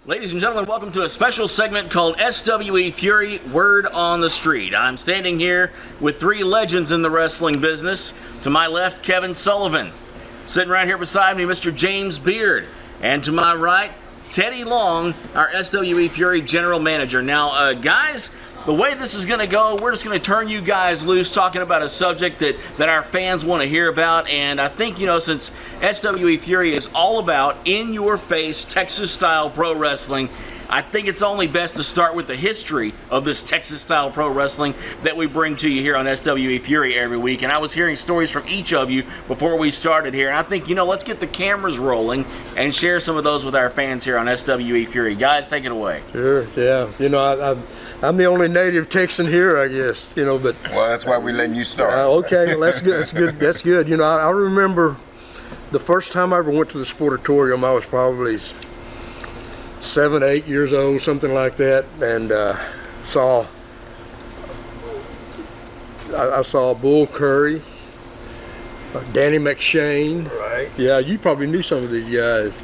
Ladies and gentlemen, welcome to a special segment called SWE Fury Word on the Street. I'm standing here with three legends in the wrestling business. To my left, Kevin Sullivan. Sitting right here beside me, Mr. James Beard. And to my right, Teddy Long, our SWE Fury General Manager. Now, guys, the way this is going to go, we're just going to turn you guys loose talking about a subject that our fans want to hear about. And I think, since SWE Fury is all about in-your-face Texas-style pro wrestling, I think it's only best to start with the history of this Texas-style pro wrestling that we bring to you here on SWE Fury every week. And I was hearing stories from each of you before we started here. And I think, let's get the cameras rolling and share some of those with our fans here on SWE Fury. Guys, take it away. Sure, yeah. I'm the only native Texan here, I guess, but... Well, that's why we're letting you start. Okay, well, that's good. That's good. I remember the first time I ever went to the Sportatorium, I was probably 7, 8 years old, something like that, and I saw Bull Curry, Danny McShane. Right. Yeah, you probably knew some of these guys.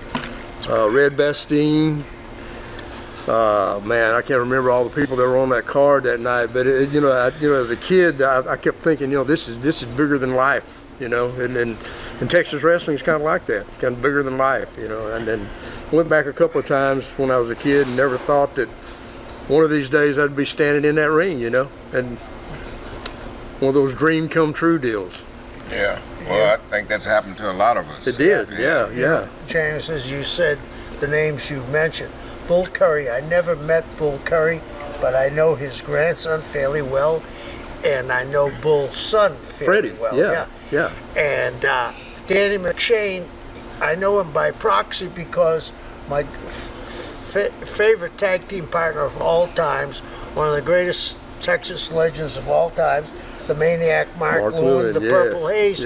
Red Bastine. Man, I can't remember all the people that were on that card that night, but as a kid, I kept thinking, this is bigger than life, and Texas wrestling is kind of like that, kind of bigger than life, and then went back a couple of times when I was a kid and never thought that one of these days I'd be standing in that ring, and one of those dream come true deals. Yeah, well, I think that's happened to a lot of us. It did, yeah. James, as you said, the names you mentioned. Bull Curry, I never met Bull Curry, but I know his grandson fairly well, and I know Bull's son fairly Freddie, well. Yeah. And Danny McShane, I know him by proxy because my favorite tag team partner of all times, one of the greatest Texas legends of all times, the Maniac Mark Lewin, the Purple Haze,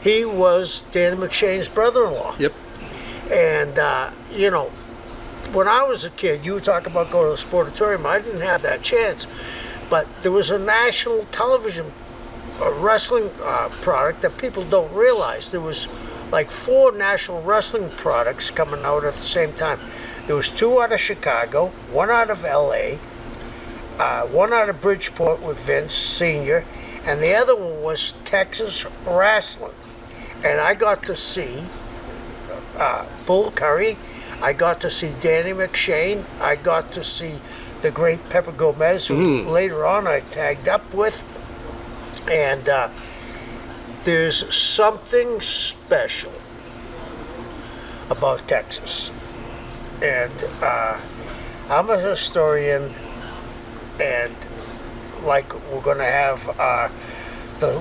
he was Danny McShane's brother-in-law. Yep. And, when I was a kid, you were talking about going to the Sportatorium. I didn't have that chance. But there was a national television wrestling product that people don't realize. There was like 4 national wrestling products coming out at the same time. There was 2 out of Chicago, 1 out of LA, 1 out of Bridgeport with Vince Sr., and the other one was Texas Wrestling. And I got to see Bull Curry. I got to see Danny McShane. I got to see the great Pepper Gomez, who later on I tagged up with. And there's something special about Texas. And I'm a historian, and we're going to have the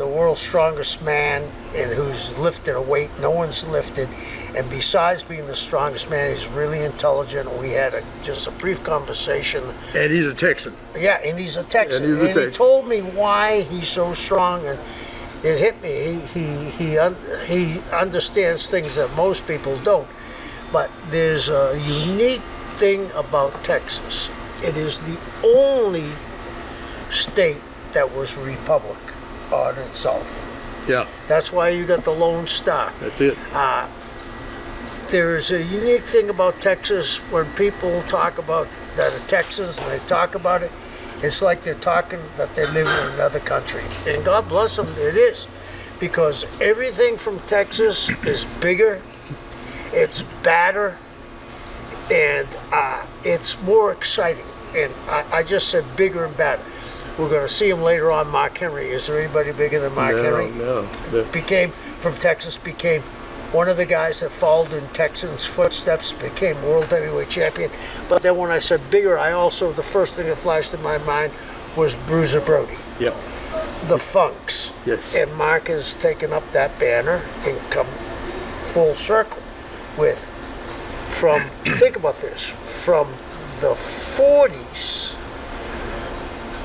world's strongest man, and who's lifted a weight no one's lifted, and besides being the strongest man, he's really intelligent. We had just a brief conversation. And he's a Texan. Yeah, and he's a Texan. And he told me why he's so strong, and it hit me. He understands things that most people don't. But there's a unique thing about Texas. It is the only state that was republic on itself. Yeah. That's why you got the Lone Star. That's it. There's a unique thing about Texas when people talk about that are Texans and they talk about it. It's like they're talking that they live in another country. And God bless them, it is. Because everything from Texas is bigger, it's badder, and it's more exciting. And I just said bigger and badder. We're going to see him later on, Mark Henry. Is there anybody bigger than Mark Henry? No. From Texas, became one of the guys that followed in Texans' footsteps, became world heavyweight champion. But then when I said bigger, the first thing that flashed in my mind was Bruiser Brody. Yep. The Funks. Yes. And Mark has taken up that banner and come full circle think about this, from the 40s,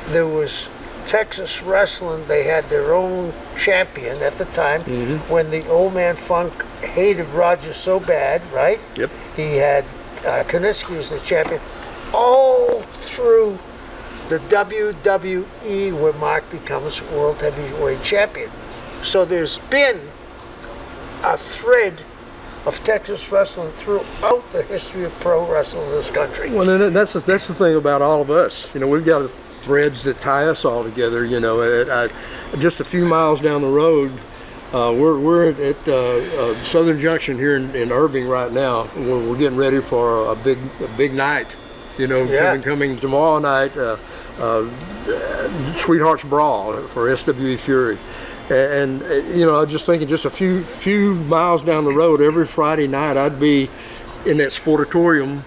there was Texas wrestling. They had their own champion at the time when the old man Funk hated Roger so bad, right? Yep. He had Koniski as the champion all through the WWE, where Mark becomes world heavyweight champion. So there's been a thread of Texas wrestling throughout the history of pro wrestling in this country. Well, and that's the thing about all of us. You know, we've got threads that tie us all together. You know, just a few miles down the road, we're at Southern Junction here in Irving right now. We're getting ready for a big night. You know, coming tomorrow night, Sweetheart's Brawl for SWE Fury. And you know, I was just thinking, just a few miles down the road, every Friday night, I'd be in that Sportatorium,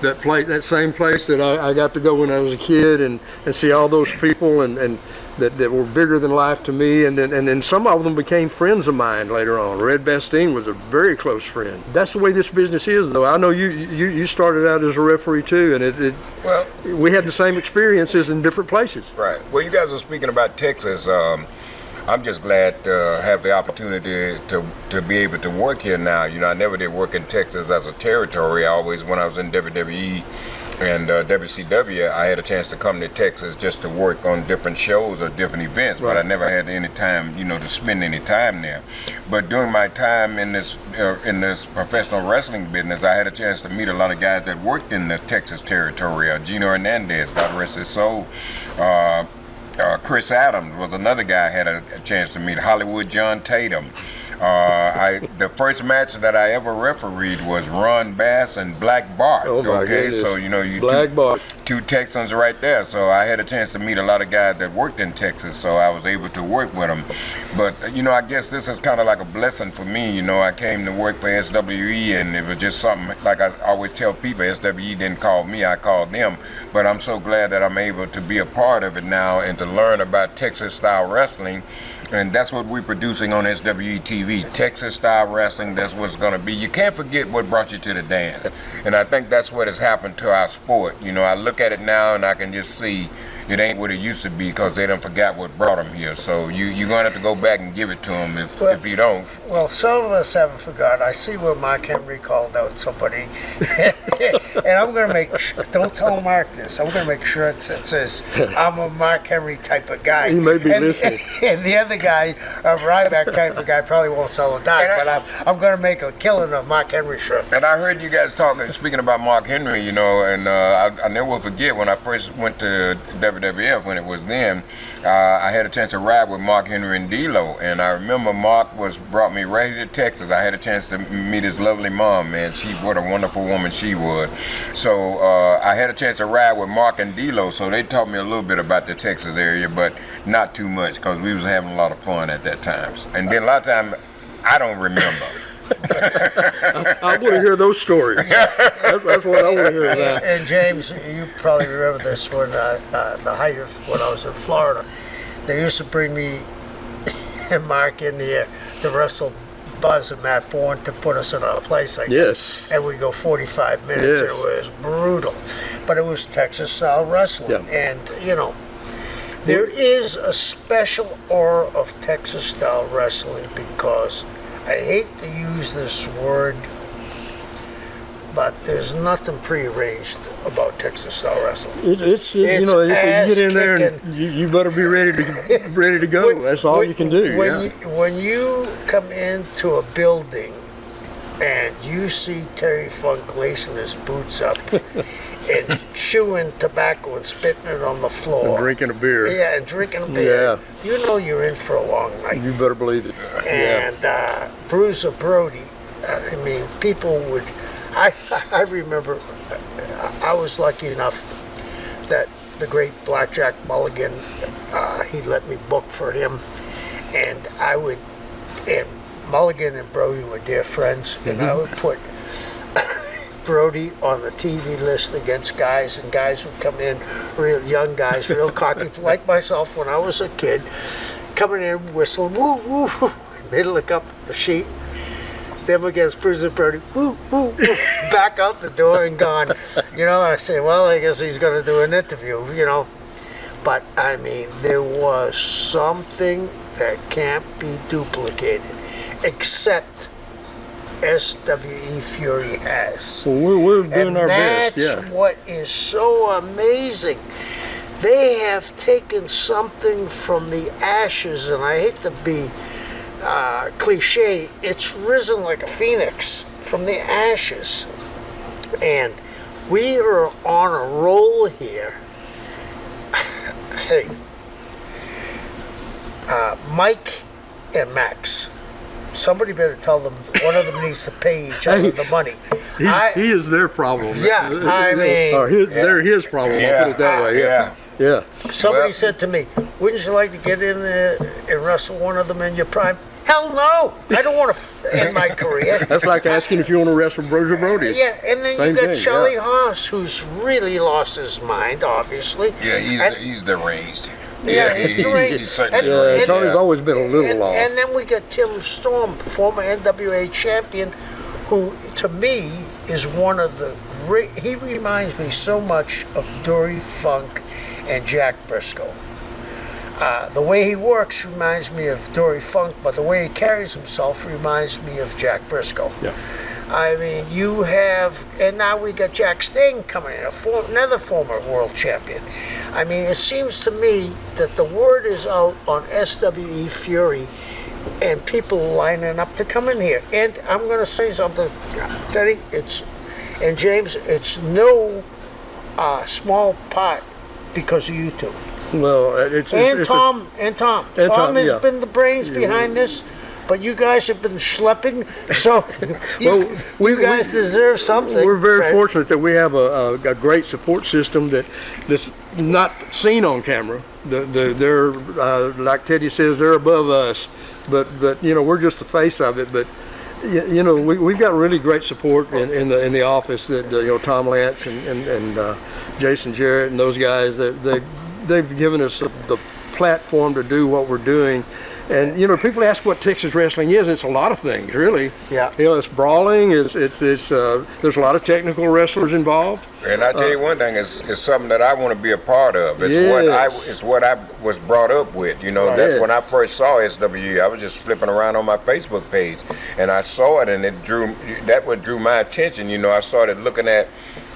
that same place that I got to go when I was a kid, and see all those people and that were bigger than life to me, and then some of them became friends of mine later on. Red Bastine was a very close friend. That's the way this business is, though. I know you started out as a referee too, and we had the same experiences in different places. Right. Well, you guys were speaking about Texas. I'm just glad to have the opportunity to be able to work here now. You know, I never did work in Texas as a territory. When I was in WWE and WCW, I had a chance to come to Texas just to work on different shows or different events, but I never had any time, you know, to spend any time there. But during my time in this professional wrestling business, I had a chance to meet a lot of guys that worked in the Texas territory. Gino Hernandez, God rest his soul. Chris Adams was another guy I had a chance to meet. Hollywood John Tatum. The first match that I ever refereed was Ron Bass and Black Bart. Oh my goodness. So you know, Black Bart. Two Texans right there. So I had a chance to meet a lot of guys that worked in Texas, so I was able to work with them. But you know, I guess this is kind of like a blessing for me. You know, I came to work for SWE, and it was just something, like I always tell people, SWE didn't call me, I called them. But I'm so glad that I'm able to be a part of it now and to learn about Texas style wrestling. And that's what we're producing on SWE TV, Texas style wrestling. That's what's going to be. You can't forget what brought you to the dance. And I think that's what has happened to our sport. You know, I look at it now and I can just see it ain't what it used to be, because they done forgot what brought them here. So you're going to have to go back and give it to them if you don't. Well, some of us haven't forgot. I see where Mark Henry called out somebody. And I'm going to make sure, don't tell Mark this, I'm going to make sure it says, I'm a Mark Henry type of guy. He may be listening. And the other guy, a Ryback type of guy, probably won't sell a dime, but I'm going to make a killing of Mark Henry shirt. And I heard you guys talking, speaking about Mark Henry, you know, and I never will forget when I first went to WWF, when it was then, I had a chance to ride with Mark Henry and D-Lo, and I remember Mark brought me right to Texas. I had a chance to meet his lovely mom, man. What a wonderful woman she was. So I had a chance to ride with Mark and D-Lo, so they taught me a little bit about the Texas area, but not too much, because we was having a lot of fun at that time. And then a lot of times, I don't remember. I want to hear those stories. That's what I want to hear about. And James, you probably remember this when the height of when I was in Florida. They used to bring me and Mark in here to wrestle Buzz and Matt Bourne to put us in a place like this. And we go 45 minutes. It was brutal. But it was Texas style wrestling. And, you know, there is a special aura of Texas style wrestling, because I hate to use this word, but there's nothing prearranged about Texas style wrestling. It's you know, you get in there and you better be ready to go. That's all you can do. When you come into a building and you see Terry Funk lacing his boots up and chewing tobacco and spitting it on the floor. And drinking a beer. Yeah, and drinking a beer. You know you're in for a long night. You better believe it. And Bruiser Brody, I mean, people would... I remember I was lucky enough that the great Blackjack Mulligan, he let me book for him. And and Mulligan and Brody were dear friends, and I would put Brody on the TV list against guys, and guys would come in, real young guys, real cocky, like myself when I was a kid, coming in whistling, woo, woo, woo. They'd look up at the sheet, them against Bruiser Brody, woo, woo, woo, back out the door and gone. You know, I say, well, I guess he's going to do an interview, you know. But, I mean, there was something that can't be duplicated, except SWE Fury has. Well, we're doing our best, That's what is so amazing. They have taken something from the ashes, and I hate to be cliche, it's risen like a phoenix from the ashes. And we are on a roll here. Hey, Mike and Max, somebody better tell them one of them needs to pay each other the money. He is their problem. Yeah, I mean, or they're his problem. I'll put it that way. Yeah. Somebody said to me, wouldn't you like to get in there and wrestle one of them in your prime? Hell no! I don't want to end my career. That's like asking if you want to wrestle Brozier Brody. Yeah, and then Same you got thing, Charlie Haas, who's really lost his mind, obviously. Yeah, he's deranged. Yeah, he's deranged. He's certainly Yeah, deranged. Tony's always been a little off. And then we got Tim Storm, former NWA champion, who to me is one of the great. He reminds me so much of Dory Funk and Jack Briscoe. The way he works reminds me of Dory Funk, but the way he carries himself reminds me of Jack Briscoe. Yeah. I mean, you have, and now we got Jack Sting coming in, another former world champion. I mean, it seems to me that the word is out on SWE Fury, and people lining up to come in here. And I'm going to say something, Teddy, and James, it's no small part because of you two. Well, Tom Tom, has yeah. been the brains behind this, but you guys have been schlepping, so you guys deserve something. We're very right? fortunate that we have a great support system that's not seen on camera. They're like Teddy says, they're above us, but we're just the face of it. But we've got really great support in the office. That Tom Lance and Jason Jarrett and those guys, they've given us the platform to do what we're doing. And people ask what Texas wrestling is. It's a lot of things, really. Yeah. It's brawling. It's there's a lot of technical wrestlers involved. And I tell you one thing, it's something that I want to be a part of. It's Yes. what I was brought up with. That's when I first saw SWE. I was just flipping around on my Facebook page, and I saw it, and that what drew my attention. I started looking at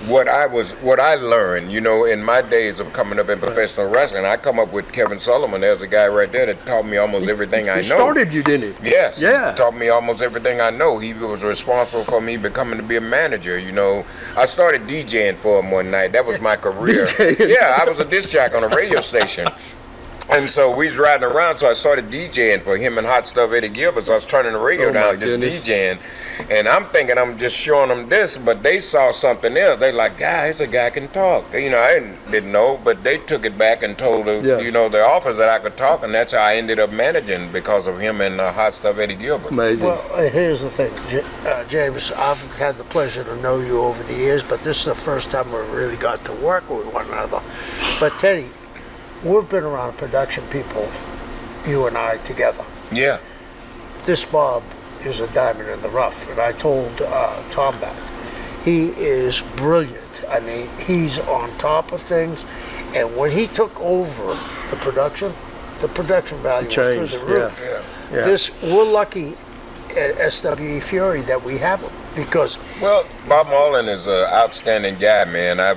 what I learned, in my days of coming up in professional wrestling. I come up with Kevin Sullivan. There's a guy right there that taught me almost everything I know. He started you, didn't he? Yes. Yeah. He taught me almost everything I know. He was responsible for me becoming to be a manager. I started DJing for him one night. That was my career. DJing. Yeah, I was a disc jockey on a radio station. And so we was riding around, so I started DJing for him and Hot Stuff Eddie Gilbert. So I was turning the radio down, just DJing. And I'm thinking I'm just showing them this, but they saw something else. They like, guys, a guy can talk. I didn't know, but they took it back and told the office that I could talk, and that's how I ended up managing because of him and Hot Stuff Eddie Gilbert. Amazing. Well, here's the thing, James. I've had the pleasure to know you over the years, but this is the first time we really got to work with one another. But Teddy, we've been around production people, you and I together. Yeah. This Bob is a diamond in the rough, and I told Tom that. He is brilliant. I mean, he's on top of things, and when he took over the production value went through the roof. Yeah. We're lucky at SWE Fury that we have him, because Well, Bob Marlin is an outstanding guy, man. I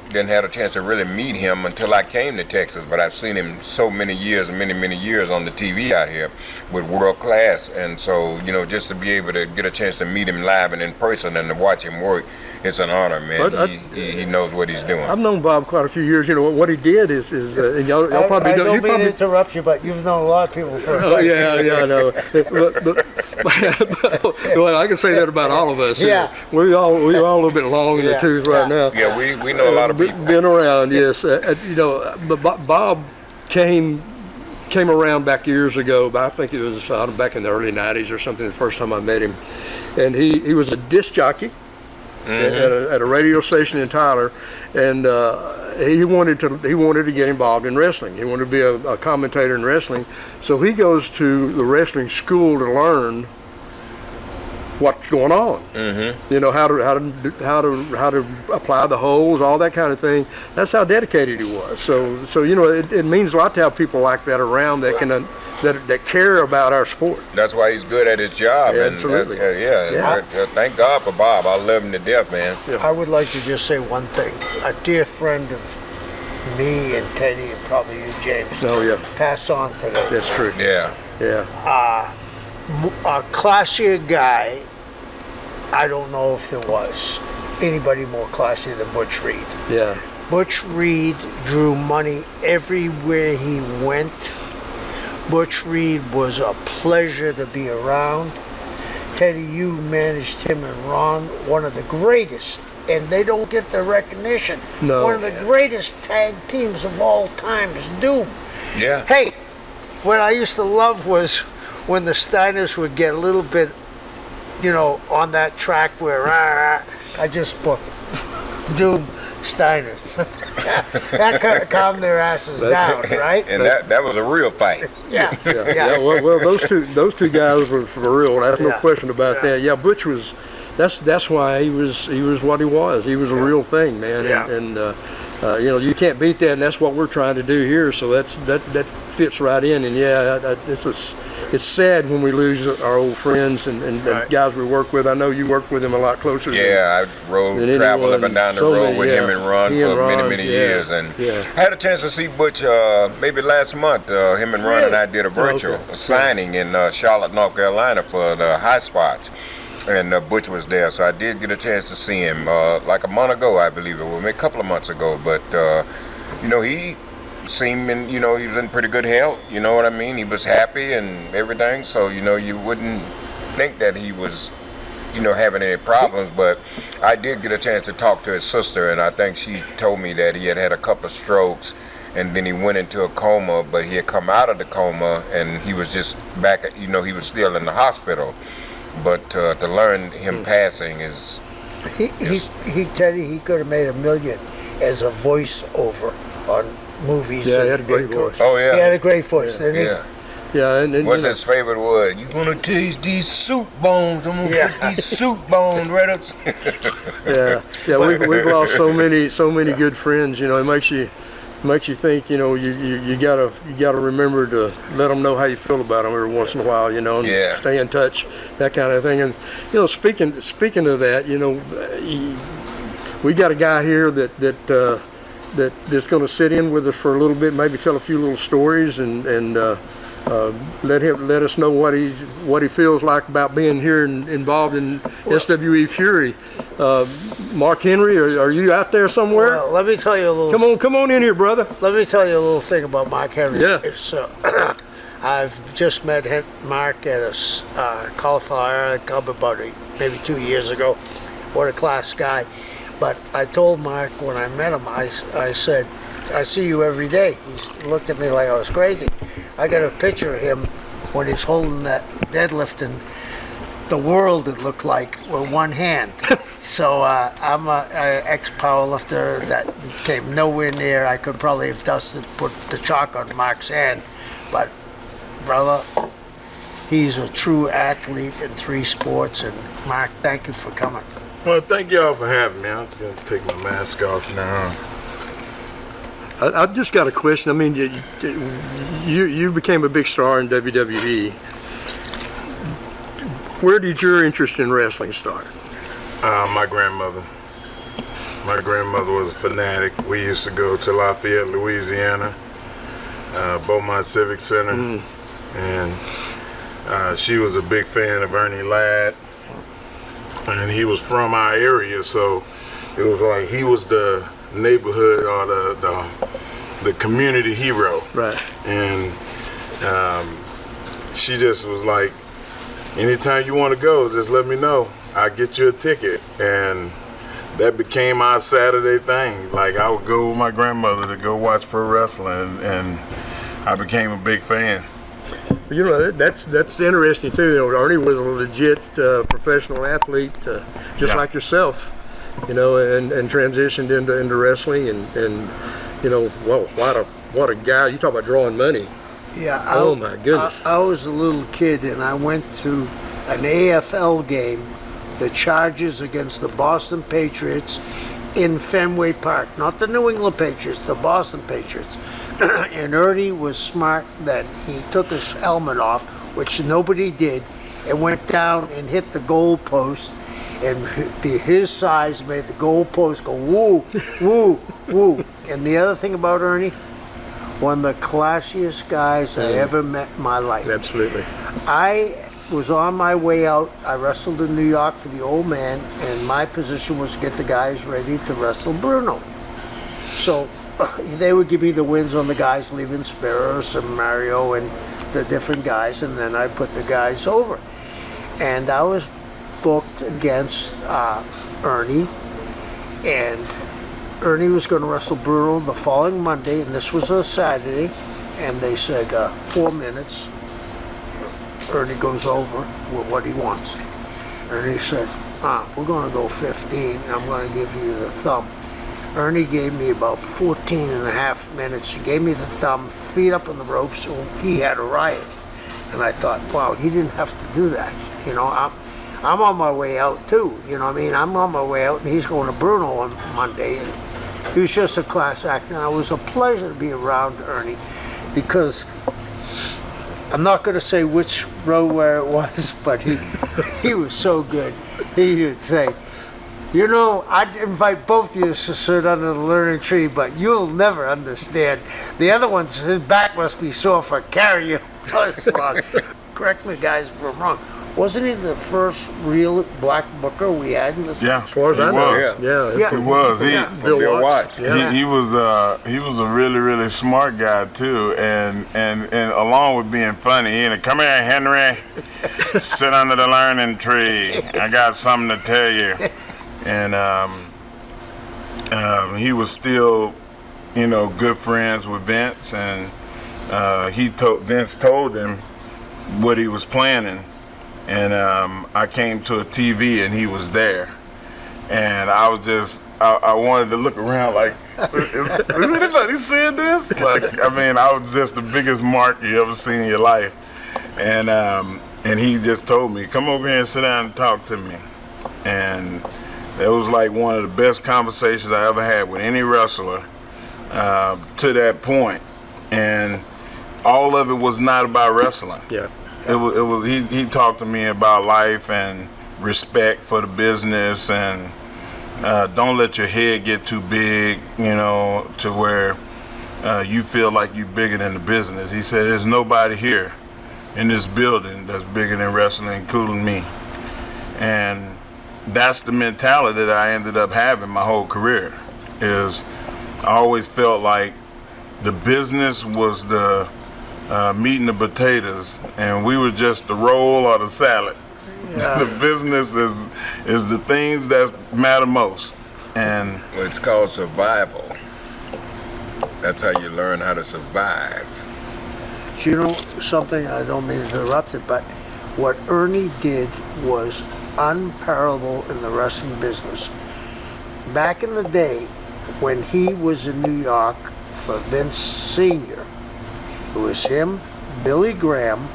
didn't have a chance to really meet him until I came to Texas, but I've seen him so many years on the TV out here with world class. And so, just to be able to get a chance to meet him live and in person and to watch him work, it's an honor, man. He knows what he's doing. I've known Bob quite a few years. What he did is and y'all probably I don't. don't mean to interrupt you, but you've known a lot of people for Oh yeah, I know. Well, I can say that about all of us. Yeah. We're all a little bit long in the tooth right now. Yeah, we know a lot of people. Been around, yes. But Bob came around back years ago. But I think it was back in the early '90s or something. The first time I met him, and he was a disc jockey. At a radio station in Tyler, and he wanted to get involved in wrestling. He wanted to be a commentator in wrestling, so he goes to the wrestling school to learn what's going on. How to apply the holds, all that kind of thing. That's how dedicated he was. So it means a lot to have people like that around that can. That care about our sport. That's why he's good at his job. Yeah, absolutely. Thank God for Bob. I love him to death, man. Yeah. I would like to just say one thing. A dear friend of me and Teddy and probably you, James, Oh yeah, passed on today. that's true. Yeah. Yeah. a classier guy, I don't know if there was anybody more classy than Butch Reed. Yeah. Butch Reed drew money everywhere he went. Butch Reed was a pleasure to be around. Teddy, you managed him and Ron, one of the greatest, and they don't get the recognition. No. One of the greatest tag teams of all times, Doom. Yeah. Hey, what I used to love was when the Steiners would get a little bit, on that track where I just put Doom Steiners. That calmed their asses down, right? And that was a real fight. Yeah. Well, those two guys were for real. There's no question about that. Yeah, Butch was. That's why he was what he was. He was a real thing, man. Yeah. And you can't beat that, and that's what we're trying to do here. So that fits right in. And it's sad when we lose our old friends and guys we work with. I know you worked with him a lot closer. Yeah, I traveled up and down the road with him and Ron for many years, and I had a chance to see Butch maybe last month. Him and Ron and I did a virtual signing in Charlotte, North Carolina for the High Spots. And Butch was there, so I did get a chance to see him like a month ago, I believe it was, maybe a couple of months ago. But he seemed he was in pretty good health. You know what I mean? He was happy and everything. So you wouldn't think that he was having any problems. But I did get a chance to talk to his sister, and I think she told me that he had a couple of strokes, and then he went into a coma. But he had come out of the coma, and he was just back. He was still in the hospital. But to learn him passing is Teddy, he could have made $1 million as a voiceover on movies. Yeah, he had a great voice. Oh yeah, he had a great voice, didn't he? Yeah, and what's his favorite word? You gonna taste these soup bones? I'm gonna put these soup bones right up. yeah. We've lost so many good friends. It makes you think. You gotta remember to let them know how you feel about them every once in a while. And stay in touch, that kind of thing. And speaking of that, we got a guy here that's going to sit in with us for a little bit, maybe tell a few little stories, and let us know what he feels like about being here and involved in SWE Fury. Mark Henry, are you out there somewhere? Well, let me tell you a little. Come on in here, brother. Let me tell you a little thing about Mark Henry. Yeah. So, I've just met Mark at a Cauliflower Island Club about maybe 2 years ago. What a class guy. But I told Mark when I met him, I said, I see you every day. He looked at me like I was crazy. I got a picture of him when he's holding that deadlift, and the world it looked like with one hand. So I'm an ex-powerlifter that came nowhere near. I could probably have put the chalk on Mark's hand. But, brother, he's a true athlete in 3 sports. And, Mark, thank you for coming. Well, thank y'all for having me. I'm going to take my mask off now. I've just got a question. I mean, you became a big star in WWE. Where did your interest in wrestling start? My grandmother. My grandmother was a fanatic. We used to go to Lafayette, Louisiana, Beaumont Civic Center, and she was a big fan of Ernie Ladd, and he was from our area, so it was like he was the neighborhood or the community hero. Right. And she just was like, anytime you want to go, just let me know. I'll get you a ticket. And that became our Saturday thing. Like, I would go with my grandmother to go watch pro wrestling, and I became a big fan. That's interesting too. Ernie was a legit professional athlete, just like yourself, and transitioned into wrestling, and whoa, what a guy! You talk about drawing money. Yeah. Oh my goodness. I was a little kid, and I went to an AFL game, the Chargers against the Boston Patriots in Fenway Park. Not the New England Patriots, the Boston Patriots. And Ernie was smart then. He took his helmet off, which nobody did, and went down and hit the goal post. And his size made the goal post go woo, woo, woo. And the other thing about Ernie, one of the classiest guys I ever met in my life. Absolutely. I was on my way out. I wrestled in New York for the Old Man, and my position was to get the guys ready to wrestle Bruno. So they would give me the wins on the guys leaving Spiros and Mario and the different guys, and then I put the guys over. And I was booked against Ernie, and Ernie was going to wrestle Bruno the following Monday, and this was a Saturday, and they said 4 minutes. Ernie goes over with what he wants. Ernie said, we're going to go 15, and I'm going to give you the thumb. Ernie gave me about 14 and a half minutes. He gave me the thumb, feet up on the ropes, so he had a riot. And I thought, wow, he didn't have to do that. You know, I'm on my way out too. You know what I mean? I'm on my way out, and he's going to Bruno on Monday. And he was just a class act, and it was a pleasure to be around Ernie, because I'm not going to say which row where it was, but he was so good. He would say, you know, I'd invite both of you to sit under the learning tree, but you'll never understand. The other one's, his back must be sore for carrying you this long. Correct me, guys, if I'm wrong. Wasn't he the first real black booker we had in this? Yeah, As far as I know, yeah. He was. Bill Watts. Yeah. He was a really, really smart guy too, and along with being funny, he come here, Henry, sit under the learning tree. I got something to tell you. And he was still, you know, good friends with Vince, and Vince told him what he was planning. And I came to a TV and he was there, and I wanted to look around like, is anybody seeing this? Like, I mean, I was just the biggest mark you ever seen in your life, and he just told me, come over here and sit down and talk to me, and it was like one of the best conversations I ever had with any wrestler to that point, and all of it was not about wrestling. Yeah. It was. He talked to me about life and respect for the business, and don't let your head get too big, you know, to where you feel like you're bigger than the business. He said, there's nobody here in this building that's bigger than wrestling, including me. And that's the mentality that I ended up having my whole career. Is I always felt like the business was the meat and the potatoes, and we were just the roll or the salad. Yeah. The business is the things that matter most. And Well, it's called survival. That's how you learn how to survive. You know something, I don't mean to interrupt it, but what Ernie did was unparalleled in the wrestling business. Back in the day, when he was in New York for Vince Sr., it was him, Billy Graham,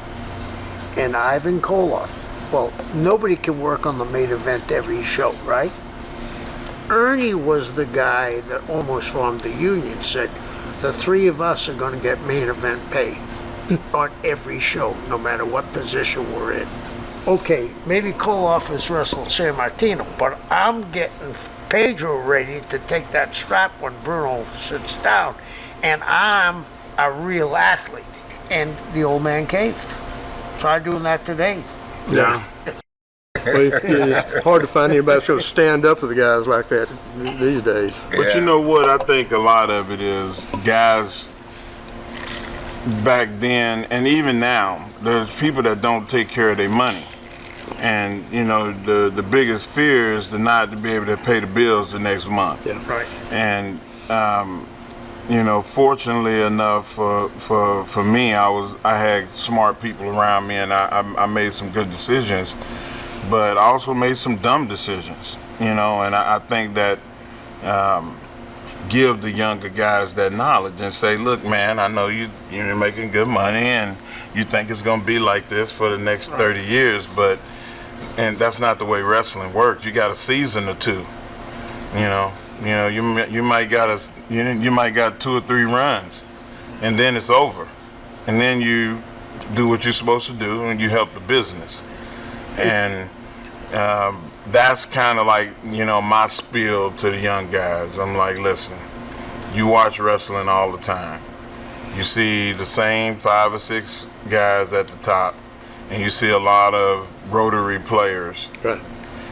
and Ivan Koloff. Well, nobody can work on the main event every show, right? Ernie was the guy that almost formed the union, said, the three of us are going to get main event pay on every show, no matter what position we're in. Okay, maybe Koloff has wrestled San Martino, but I'm getting Pedro ready to take that strap when Bruno sits down, and I'm a real athlete. And the Old Man caved. Try doing that today. yeah. Well, it's hard to find anybody that's going to stand up for the guys like that these days. But you know what? I think a lot of it is guys back then, and even now, there's people that don't take care of their money. And, you know, the biggest fear is to not to be able to pay the bills the next month. Yeah. Right. And, you know, fortunately enough for me, I had smart people around me, and I made some good decisions, but I also made some dumb decisions, you know, and I think that give the younger guys that knowledge and say, look, man, I know you're making good money and you think it's going to be like this for the next 30 years, and that's not the way wrestling works. You got a season or two, you know. You might got 2 or 3 runs, and then it's over, and then you do what you're supposed to do, and you help the business, and that's kind of like, you know, my spiel to the young guys. I'm like, listen, you watch wrestling all the time. You see the same 5 or 6 guys at the top, and you see a lot of rotary players. Right.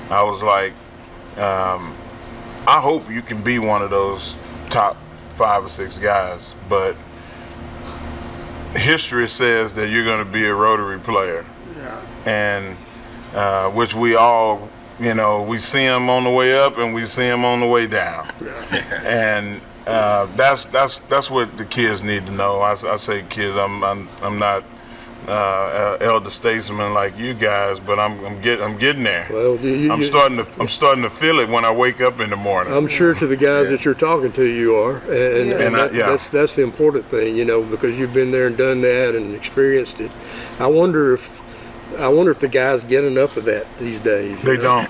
I was like, I hope you can be one of those top 5 or 6 guys, but history says that you're going to be a rotary player. Yeah. And which we all, you know, we see them on the way up and we see them on the way down. And that's what the kids need to know. I say kids, I'm not elder statesman like you guys, but I'm getting there. Well, I'm starting to feel it when I wake up in the morning. I'm sure to the guys that you're talking to, you are, and that's the important thing, you know, because you've been there and done that and experienced it. I wonder if the guys get enough of that these days. They don't.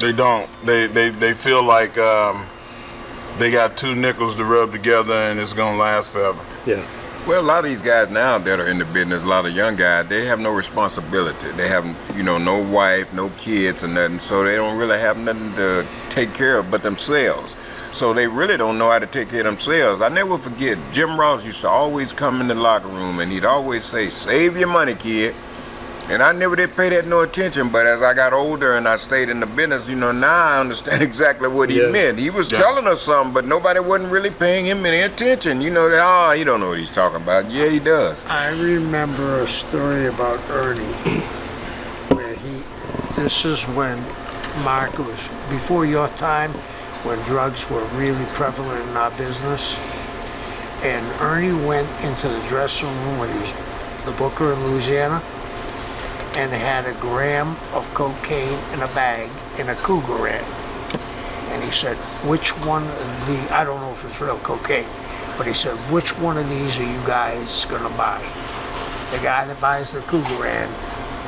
They don't. They feel like they got 2 nickels to rub together and it's gonna last forever. Yeah. Well, a lot of these guys now that are in the business, a lot of young guys, they have no responsibility. They have, you know, no wife, no kids or nothing, so they don't really have nothing to take care of but themselves. So they really don't know how to take care of themselves. I never forget, Jim Ross used to always come in the locker room and he'd always say, "Save your money, kid." And I never did pay that no attention, but as I got older and I stayed in the business, you know, now I understand exactly what he meant. He was telling us something, but nobody wasn't really paying him any attention. You know, that, he don't know what he's talking about. Yeah, he does. I remember a story about Ernie, where this is when, Mark, it was before your time, when drugs were really prevalent in our business. And Ernie went into the dressing room when he was the booker in Louisiana, and had a gram of cocaine in a bag in a Cougar ran. And he said, which one of the, I don't know if it's real cocaine, but he said, which one of these are you guys gonna buy? The guy that buys the Cougar ran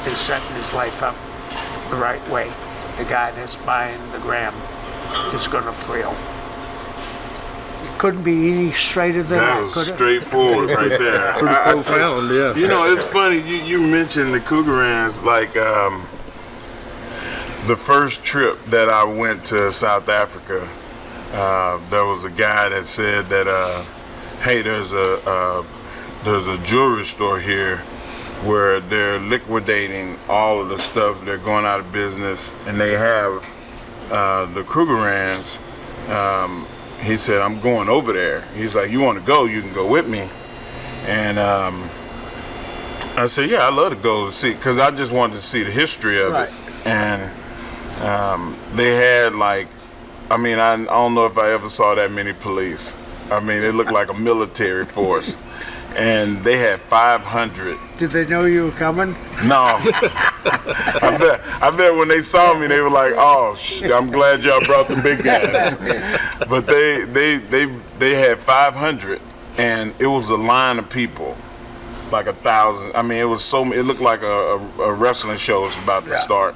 is setting his life up the right way. The guy that's buying the gram is gonna fail. It couldn't be any straighter than that. That was straightforward right there. Pretty profound, yeah. You know, it's funny, you mentioned the Cougarans, like the first trip that I went to South Africa, there was a guy that said that, hey, there's a jewelry store here where they're liquidating all of the stuff, they're going out of business, and they have the Cougarans. He said, I'm going over there. He's like, you want to go? You can go with me. And I said, yeah, I'd love to go see, because I just wanted to see the history of it. And they had like, I don't know if I ever saw that many police. I mean, it looked like a military force. And they had 500. Did they know you were coming? No. I bet when they saw me, they were like, "Oh, I'm glad y'all brought the big guys." But they had 500, and it was a line of people, like 1,000. I mean, it was so. It looked like a wrestling show was about to start.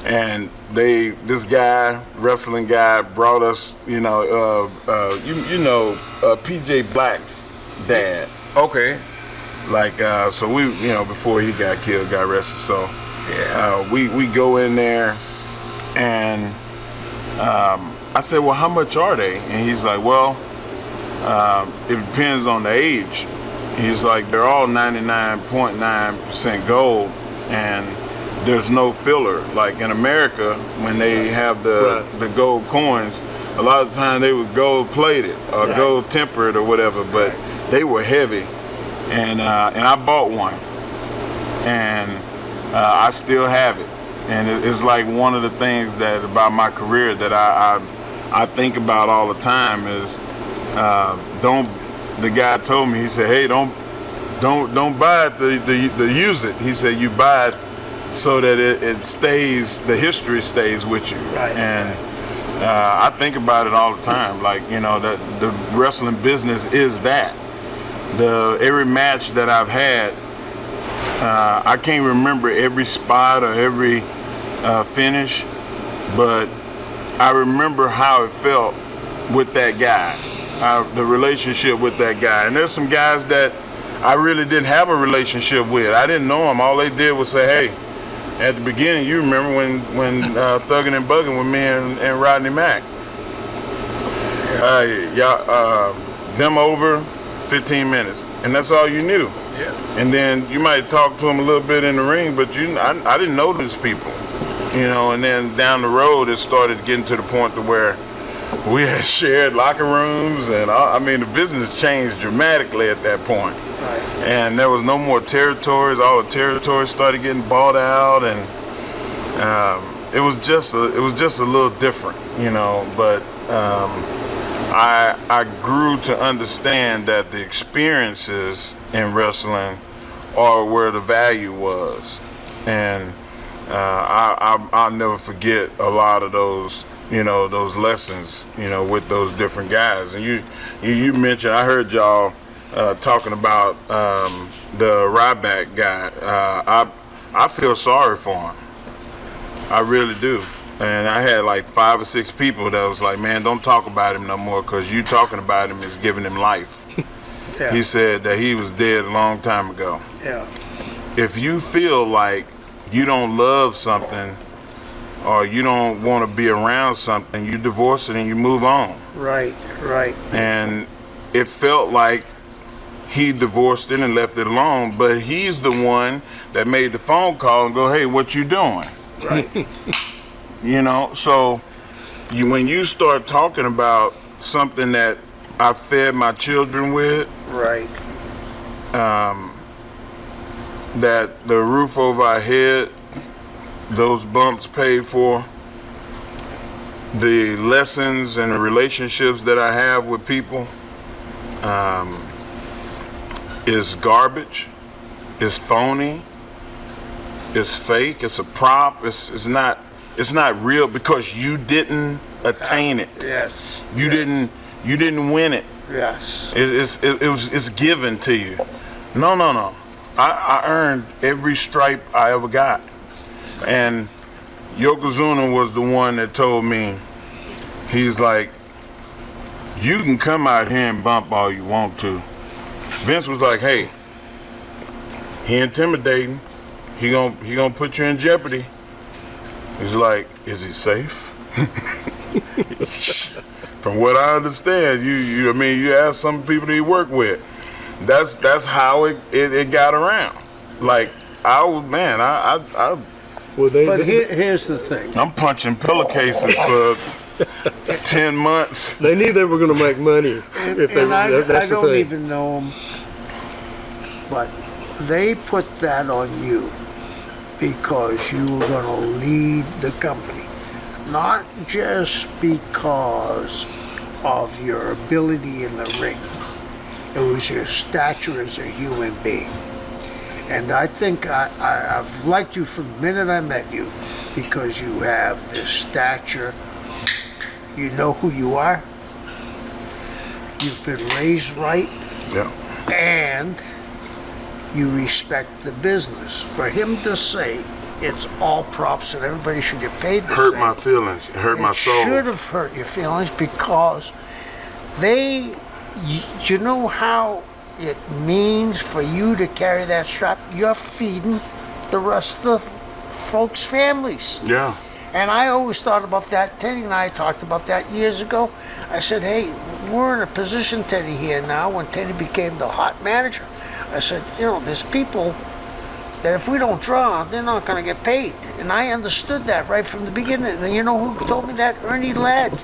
And this guy, wrestling guy, brought us, PJ Black's dad. Okay. Like, so we, before he got killed, got arrested, so we go in there, and I said, well, how much are they? And he's like, well, it depends on the age. He's like, they're all 99.9% gold, and there's no filler. Like in America, when they have the gold coins, a lot of the time they were gold plated or gold tempered or whatever, but they were heavy. And I bought one, and I still have it. And it's like one of the things that about my career that I think about all the time is the guy told me, he said, hey, don't buy it to use it. He said, you buy it so that it stays, the history stays with you. Right. And I think about it all the time. Like, the wrestling business is that. Every match that I've had, I can't remember every spot or every finish, but I remember how it felt with that guy, the relationship with that guy. And there's some guys that I really didn't have a relationship with. I didn't know them. All they did was say, hey, at the beginning, you remember when Thuggin' and Buggin' with me and Rodney Mack. Them over 15 minutes, and that's all you knew. And then you might talk to them a little bit in the ring, but I didn't know these people, you know. And then down the road, it started getting to the point to where we had shared locker rooms, and I mean, the business changed dramatically at that point. Right. And there was no more territories. All the territories started getting bought out, and it was just a little different, you know. But I grew to understand that the experiences in wrestling are where the value was, and I'll never forget a lot of those, you know, those lessons, you know, with those different guys. And you mentioned, I heard y'all talking about the Ryback guy. I feel sorry for him. I really do. And I had like 5 or 6 people that was like, man, don't talk about him no more, because you talking about him is giving him life. Yeah. He said that he was dead a long time ago. Yeah. If you feel like you don't love something or you don't want to be around something, you divorce it and you move on. Right. Right. And it felt like he divorced it and left it alone, but he's the one that made the phone call and go, hey, what you doing? Right. You know, so when you start talking about something that I fed my children with, Right. that the roof over our head, those bumps paid for, the lessons and the relationships that I have with people, is garbage, is phony, it's fake, it's a prop, it's not real, because you didn't attain it. Yes. You didn't win it. Yes. It's given to you. No. I earned every stripe I ever got. And Yokozuna was the one that told me, he's like, you can come out here and bump all you want to. Vince was like, hey, he intimidating. He gonna put you in jeopardy. He's like, is he safe? From what I understand, you ask some people that you work with. That's how it got around. Like, well, But here's the thing. I'm punching pillowcases for 10 months. They knew they were going to make money. I don't even know them, but they put that on you because you were going to lead the company, not just because of your ability in the ring. It was your stature as a human being. And I think I've liked you from the minute I met you, because you have this stature. You know who you are. You've been raised right. Yeah. And you respect the business. For him to say it's all props and everybody should get paid the Hurt same, my feelings. It hurt my soul. It should have hurt your feelings, because you know how it means for you to carry that strap. You're feeding the rest of the folks' families. Yeah. And I always thought about that. Teddy and I talked about that years ago. I said, hey, we're in a position, Teddy, here now, when Teddy became the hot manager. I said, there's people that if we don't draw, they're not going to get paid. And I understood that right from the beginning. And you know who told me that? Ernie Ladd.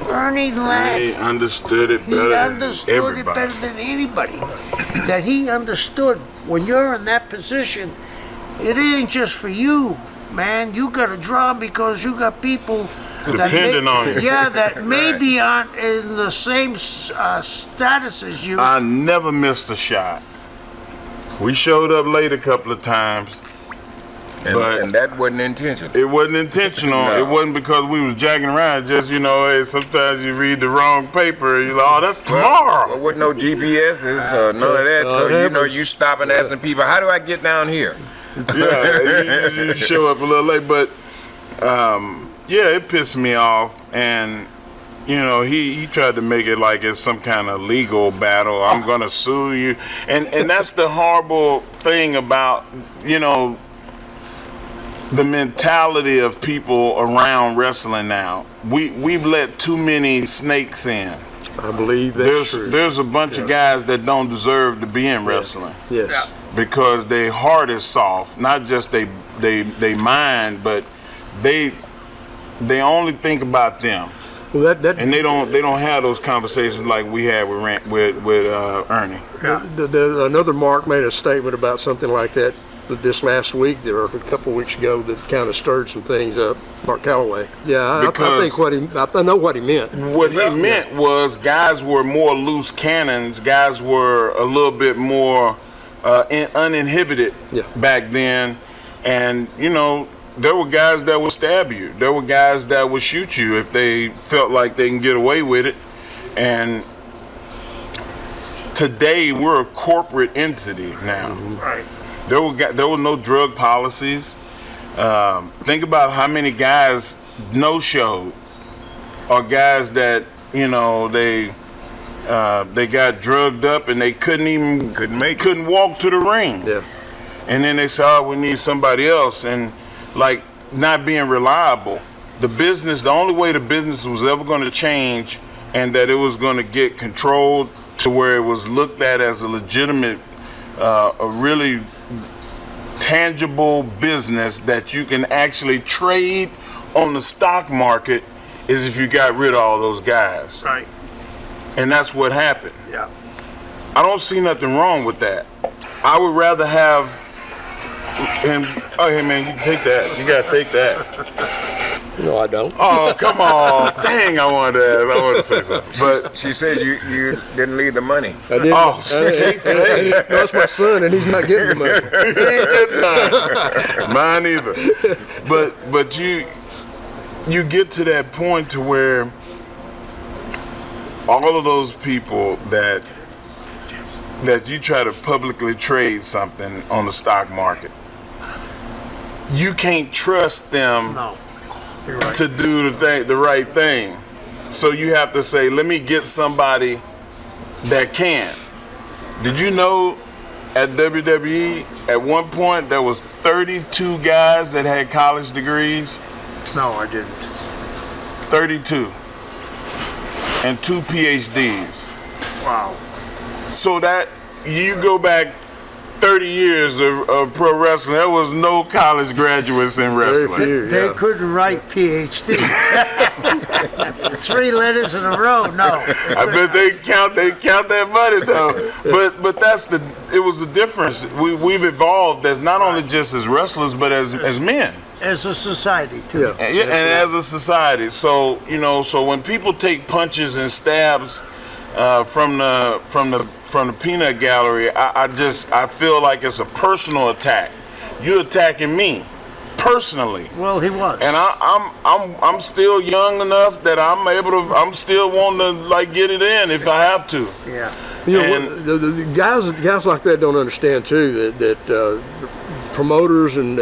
Ernie Ladd. He understood it better than everybody. Better than anybody. That he understood when you're in that position, it ain't just for you, man. You got to draw because you got people depending on you. Yeah, that maybe aren't in the same status as you. I never missed a shot. We showed up late a couple of times. And that wasn't intentional. It wasn't intentional. No. It wasn't because we was jacking around. Just, hey, sometimes you read the wrong paper. You're like, oh, that's tomorrow. Well, with no GPSs, none of that. So, you stopping asking people, how do I get down here? Yeah, you show up a little late. But, yeah, it pissed me off. And, he tried to make it like it's some kind of legal battle. I'm going to sue you. And that's the horrible thing about, the mentality of people around wrestling now. we've let too many snakes in. I believe that's true. There's a bunch of guys that don't deserve to be in wrestling. Yes. Because their heart is soft, not just they mind, but they only think about them. Well, And they don't have those conversations like we had with Ernie. Yeah. Another Mark made a statement about something like that this last week or a couple of weeks ago that kind of stirred some things up. Mark Calloway. Yeah, I think I know what he meant. What he meant was guys were more loose cannons. Guys were a little bit more uninhibited back then, and there were guys that would stab you. There were guys that would shoot you if they felt like they can get away with it. And today we're a corporate entity now. Right. There were no drug policies. Think about how many guys no-showed, or guys that they got drugged up and they couldn't walk to the ring. Yeah. And then they said, "Oh, we need somebody else," and like not being reliable. The only way the business was ever going to change and that it was going to get controlled to where it was looked at as a legitimate, a really tangible business that you can actually trade on the stock market is if you got rid of all those guys. Right. And that's what happened. Yeah. I don't see nothing wrong with that. I would rather have him. Oh, hey man, you can take that. You gotta take that. No, I don't. Oh, come on. Dang, I wanted to say something. But She says you didn't leave the money. I didn't. Oh, Hey, that's my son, and he's not getting the money. mine either. But you get to that point to where all of those people that you try to publicly trade something on the stock market, you can't trust them to do the right thing. So you have to say, let me get somebody that can. Did you know at WWE at one point there was 32 guys that had college degrees? No, I didn't. 32. And 2 PhDs. Wow. So that you go back 30 years of pro wrestling, there was no college graduates in wrestling. Very few, They yeah. couldn't write PhD. 3 letters in a row. No. I bet they count that money though. But it was the difference. We've evolved as not only just as wrestlers but as men. As a society too. Yeah. And as a society. So so when people take punches and stabs from the peanut gallery, I feel like it's a personal attack. You're attacking me personally. Well, he was. And I'm still young enough that I'm still wanting to like get it in if I have to. Yeah. The guys like that don't understand too that promoters and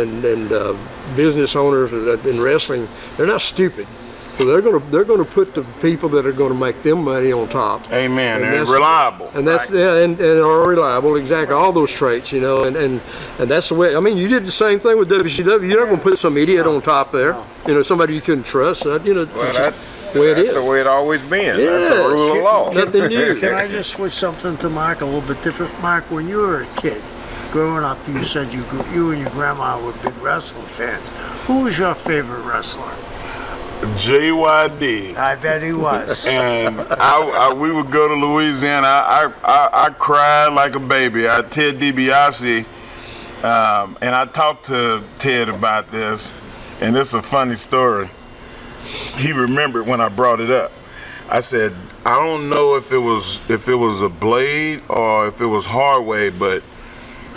business owners in wrestling, they're not stupid. So they're gonna put the people that are gonna make them money on top. Amen. And reliable. And that's and are reliable. Exactly. All those traits, and that's the way. I mean, you did the same thing with WCW. You're not gonna put some idiot on top there. Somebody you couldn't trust. That's the way it is. That's the way it always been. Yeah, That's a rule of law. Nothing new. Can I just switch something to Mark a little bit different? Mark, when you were a kid, growing up, you said you and your grandma were big wrestling fans. Who was your favorite wrestler? JYD. I bet he was. And we would go to Louisiana. I cried like a baby. Ted DiBiase, and I talked to Ted about this, and it's a funny story. He remembered when I brought it up. I said, I don't know if it was a blade or if it was hardway, but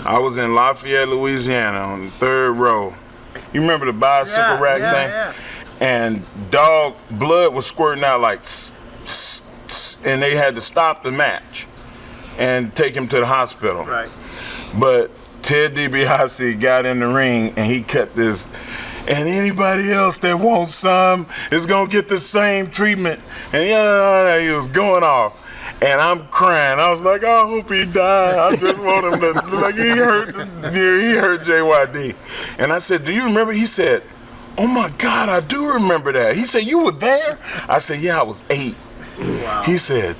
I was in Lafayette, Louisiana, on the 3rd row. You remember the bicycle rack thing? Yeah. And blood was squirting out like, and they had to stop the match and take him to the hospital. Right. But Ted DiBiase got in the ring and he cut this, and anybody else that wants some is gonna get the same treatment. And he was going off. And I'm crying. I was like, I hope he died. I just want him to, like, he hurt JYD. And I said, do you remember? He said, "Oh my God, I do remember that." He said, "You were there?" I said, "Yeah, I was 8." Wow. He said,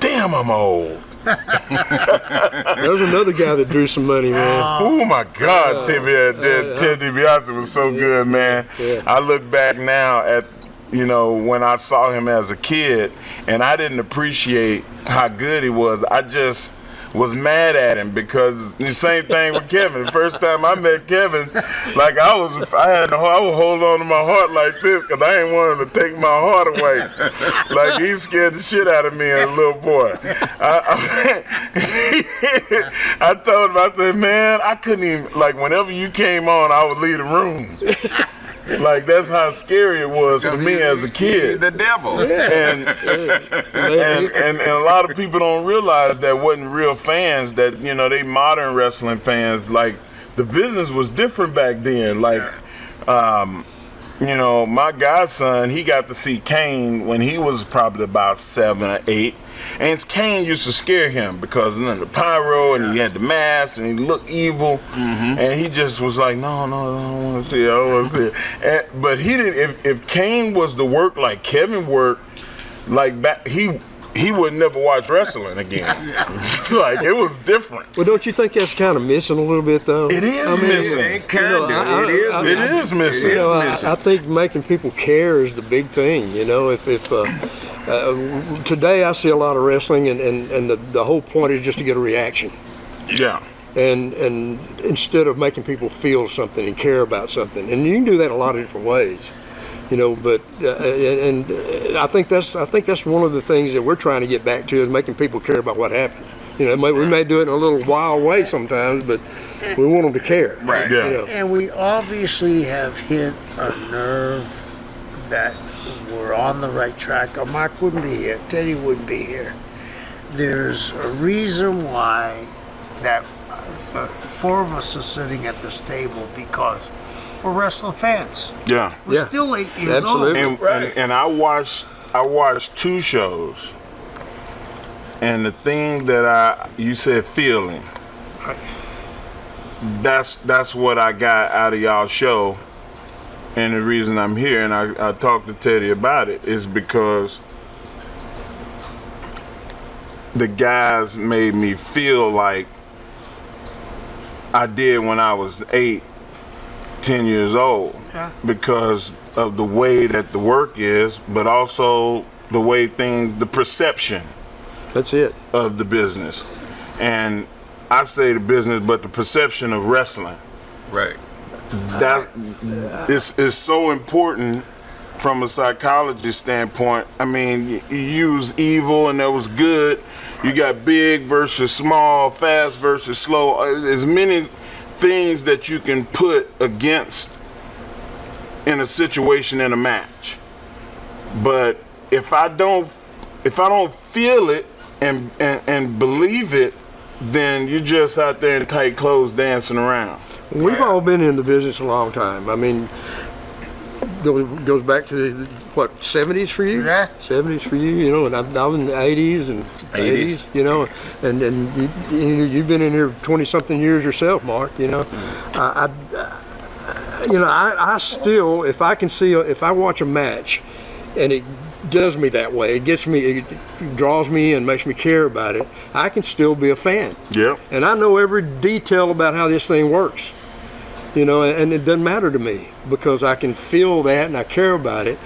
"Damn, I'm old." There's another guy that drew some money, man. Oh my God, Ted DiBiase was so good, man. Yeah. I look back now at, when I saw him as a kid, and I didn't appreciate how good he was. I just was mad at him because the same thing with Kevin. The first time I met Kevin, like I would hold on to my heart like this because I ain't want him to take my heart away. Like he scared the shit out of me as a little boy. I told him, I said, "Man, I couldn't even, like whenever you came on, I would leave the room." Like that's how scary it was for me as a kid. The devil. And a lot of people don't realize that wasn't real fans, that they modern wrestling fans. Like the business was different back then. Like my godson, he got to see Kane when he was probably about 7 or 8. And Kane used to scare him because of the pyro, and he had the mask, and he looked evil, and he just was like, no, I don't want to see it, I don't want to see it. But he didn't. If Kane was to work like Kevin worked, like back, he would never watch wrestling again. Like it was different. Well, don't you think that's kind of missing a little bit, though? It is missing. It is missing. I think making people care is the big thing. Today I see a lot of wrestling, and the whole point is just to get a reaction. Yeah. And instead of making people feel something and care about something, and you can do that a lot of different ways. But I think that's one of the things that we're trying to get back to, is making people care about what happens. We may do it in a little wild way sometimes, but we want them to care. Right. Yeah. And we obviously have hit a nerve that we're on the right track. Mark wouldn't be here. Teddy wouldn't be here. There's a reason why that the 4 of us are sitting at this table, because we're wrestling fans. Yeah. We're still 8 years Absolutely. old. And I watched 2 shows, and the thing that you said feeling, that's what I got out of y'all show. And the reason I'm here, and I talked to Teddy about it, is because the guys made me feel like I did when I was 8, 10 years old, because of the way that the work is, but also the way the perception That's it. of the business. And I say the business, but the perception of wrestling. Right. That is so important from a psychology standpoint. I mean, you use evil and that was good. You got big versus small, fast versus slow. As many things that you can put against in a situation in a match. But if I don't feel it and believe it, then you're just out there in tight clothes dancing around. We've all been in the business a long time. I mean, goes back to the, 70s for you? Yeah. 70s for you, and I'm in the 80s and 80s, and you've been in here 20-something years yourself, Mark, I still, if I watch a match and it does me that way, it draws me and makes me care about it, I can still be a fan. Yep. And I know every detail about how this thing works, and it doesn't matter to me because I can feel that and I care about it.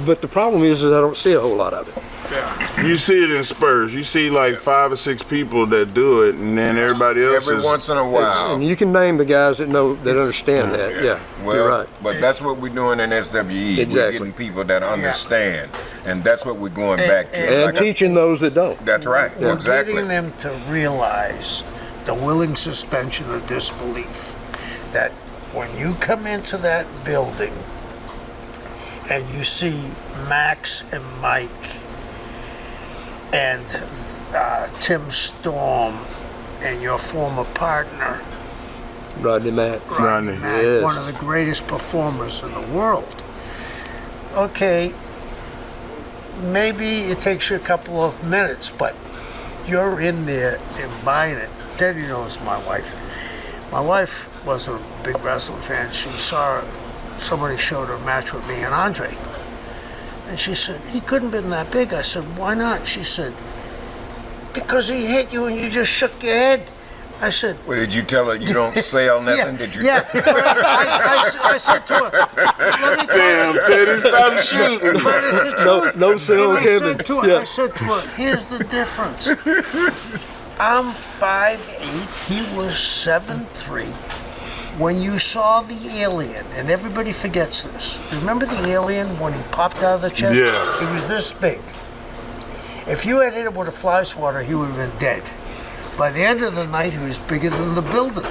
But the problem is that I don't see a whole lot of it. You see it in spurs. You see like 5 or 6 people that do it, and then everybody else Every once in a while. And you can name the guys that understand that. Yeah, Well, you're right. but that's what we're doing in SWE. Exactly. We're getting people that understand, and that's what we're going back to. And Like teaching those that don't. that's right. We're Exactly. getting them to realize the willing suspension of disbelief, that when you come into that building and you see Max and Mike and Tim Storm and your former partner, Rodney Mack. Rodney, Mack, yes. one of the greatest performers in the world. Okay, maybe it takes you a couple of minutes, but you're in there and buying it. Teddy knows my wife. My wife was a big wrestling fan. She saw somebody showed her a match with me and Andre. And she said, he couldn't have been that big. I said, why not? She said, because he hit you and you just shook your head. I said, Well, did you tell her you don't sell nothing? Did you? yeah. I said to her, let me tell Damn, you. Teddy, stop shooting. But it's the truth. No sale, And I Kevin. said to her, Yeah. I said to her, here's the difference. I'm 5'8", he was 7'3". When you saw the alien, and everybody forgets this, remember the alien when he popped out of the chest? Yes. He was this big. If you had hit him with a fly swatter, he would have been dead. By the end of the night, he was bigger than the building.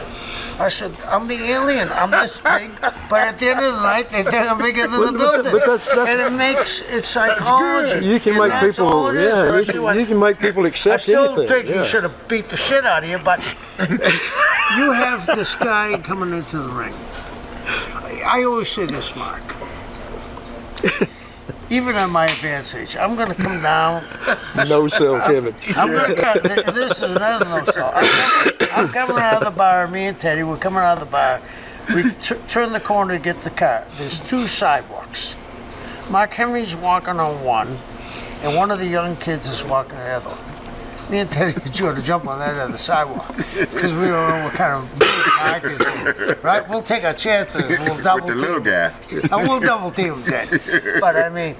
I said, I'm the alien. I'm this big, but at the end of the night, they think I'm bigger than the building. but that's- and it makes it's psychology. You can And make that's all people, it is, yeah, especially you can make people I accept still anything. think yeah. he should have beat the shit out of you, but you have this guy coming into the ring. I always say this, Mark. Even at my advanced age, I'm going to come down. No sell, Kevin. I'm going to cut. This is another no sell. I'm coming out of the bar. Me and Teddy, we're coming out of the bar. We turn the corner to get the car. There's two sidewalks. Mark Henry's walking on one, and one of the young kids is walking the other. Me and Teddy are trying to jump on that other sidewalk because we don't know what kind of Mark is in, right? We'll take our chances. We'll double With the little team. guy. And we'll double team Ted. But I mean,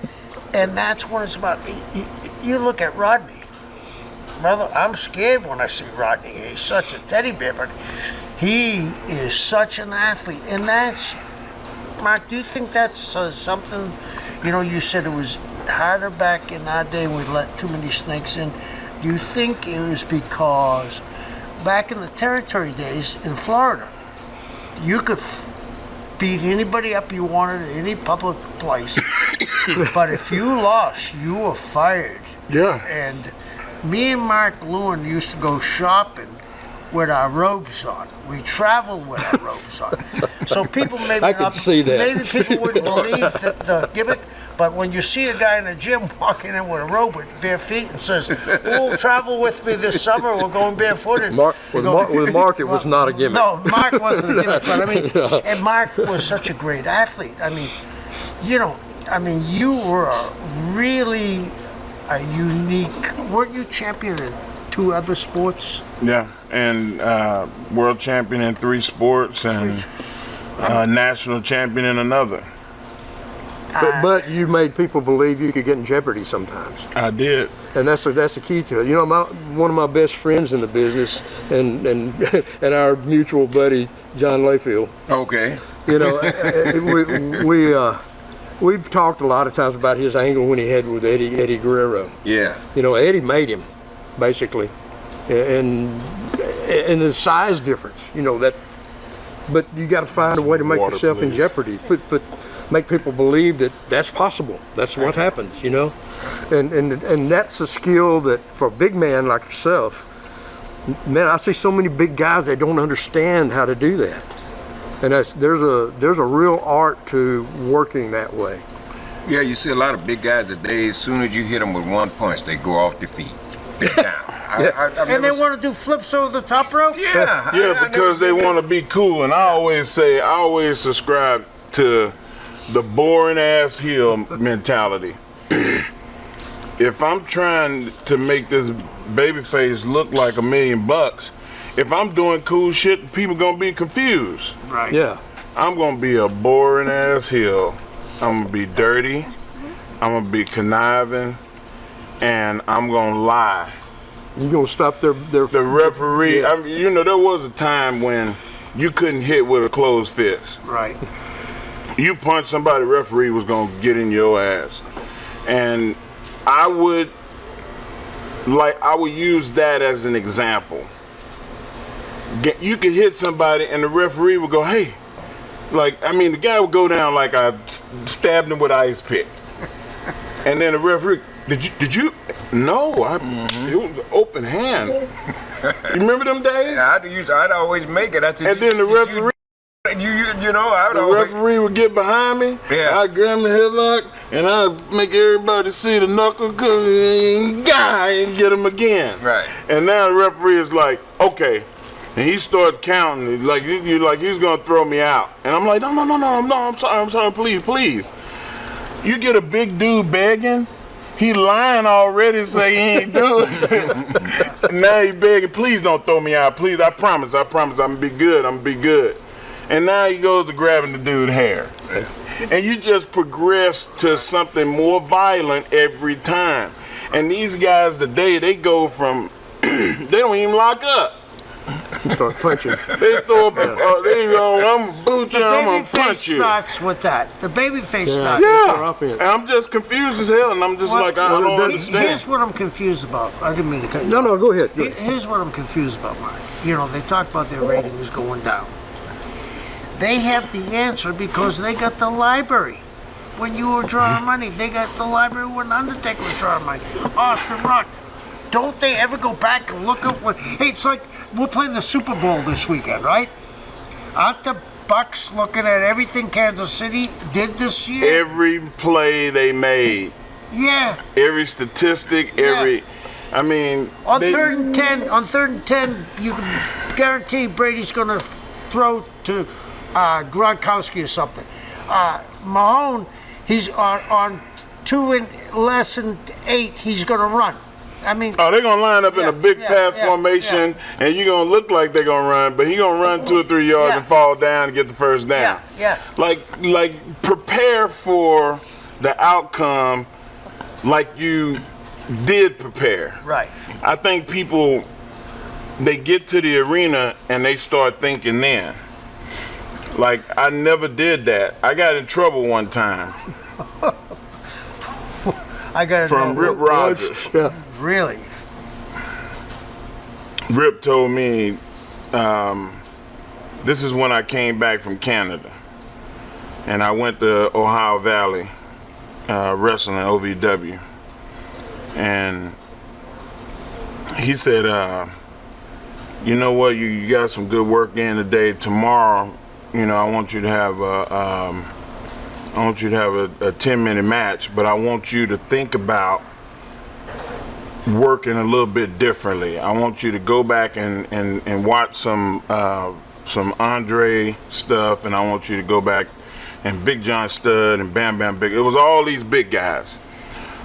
and that's what it's about. You look at Rodney. Brother, I'm scared when I see Rodney. He's such a teddy bear, but he is such an athlete. And that's, Mark, do you think that's something, you know, you said it was harder back in our day, we let too many snakes in. Do you think it was because back in the territory days in Florida, you could beat anybody up you wanted at any public place, but if you lost, you were fired. Yeah. And me and Mark Lewin used to go shopping with our robes on. We traveled with our robes on. So people maybe I could see that. Maybe people wouldn't believe the gimmick, but when you see a guy in a gym walking in with a robe with bare feet and says, "Oh, travel with me this summer. We're going barefooted." With Mark, it was not a gimmick. No, Mark wasn't a gimmick, but I mean, and Mark was such a great athlete. I mean, you know, you were really a unique. Weren't you champion in 2 other sports? Yeah, and world champion in 3 sports and national champion in another. But you made people believe you could get in jeopardy sometimes. I did. And that's the key to it. You know, one of my best friends in the business, and and our mutual buddy John Layfield. Okay. You know, we've talked a lot of times about his angle when he had with Eddie Guerrero. Yeah. You know, Eddie made him, basically, and the size difference. You know that, but you got to find a way to make Water, yourself in please. jeopardy. Make people believe that that's possible. That's what happens, you know, and that's a skill that for a big man like yourself, man, I see so many big guys that don't understand how to do that, and there's a real art to working that way. Yeah, you see a lot of big guys today. As soon as you hit them with one punch, they go off their feet. They're down. And they want to do flips over the top rope? Yeah. Yeah, because they want to be cool. And I always subscribe to the boring ass heel mentality. If I'm trying to make this babyface look like $1 million, if I'm doing cool shit, people gonna be confused. Right. Yeah. I'm gonna be a boring ass heel. I'm gonna be dirty. I'm gonna be conniving, and I'm gonna lie. You gonna stop their The referee. Yeah. I mean, you know, there was a time when you couldn't hit with a closed fist. Right. You punch somebody, referee was gonna get in your ass, and I would use that as an example. You could hit somebody, and the referee would go, "Hey," the guy would go down like I stabbed him with an ice pick, and then the referee, did you? No, it was an open hand. You remember them days? I'd always make it. And then the referee. The Referee would get behind me. Yeah. I'd grab my headlock and I'd make everybody see the knuckle come in, and get him again. Right. And now the referee is like, okay, And he starts counting like he's gonna throw me out. And I'm like, no, I'm sorry, please. You get a big dude begging, he lying already, say he ain't doing it. Now he begging, please don't throw me out, please. I promise I'm gonna be good. And now he goes to grabbing the dude's hair. And you just progress to something more violent every time. And these guys today, they go from, they don't even lock up. Start punching. They throw up, they go, I'm gonna boot you, I'm gonna punch you. The baby face starts with that. The baby face starts. Yeah, and I'm just confused as hell, and I'm just like, I don't understand. Here's what I'm confused about. I didn't mean to cut you. No, go ahead. Here's what I'm confused about, Mark. You know, they talk about their ratings going down. They have the answer because they got the library. When you were drawing money, they got the library when Undertaker was drawing money. Austin Rock. Don't they ever go back and look at what? Hey, it's like we're playing the Super Bowl this weekend, right? Aren't the Bucks looking at everything Kansas City did this year? Every play they made. Yeah. Every statistic, I mean. On third and 10, you can guarantee Brady's going to throw to Gronkowski or something. Mahone, he's on 2 and less than 8. He's going to run. I mean, they're gonna line up in a big pass formation, and you're gonna look like they're gonna run, but he's gonna run 2 or 3 yards and fall down and get the first down. Like prepare for the outcome, like you did prepare. Right. I think people, they get to the arena and they start thinking then. Like, I never did that. I got in trouble one time. I got from Rip Rogers. Really? Rip told me, this is when I came back from Canada, and I went to Ohio Valley wrestling OVW, and he said, you know what, you got some good work in today. Tomorrow, you know, I want you to have a 10-minute match, but I want you to think about working a little bit differently. I want you to go back and watch some Andre stuff, and I want you to go back and Big John Studd and Bam Bam Big. It was all these big guys.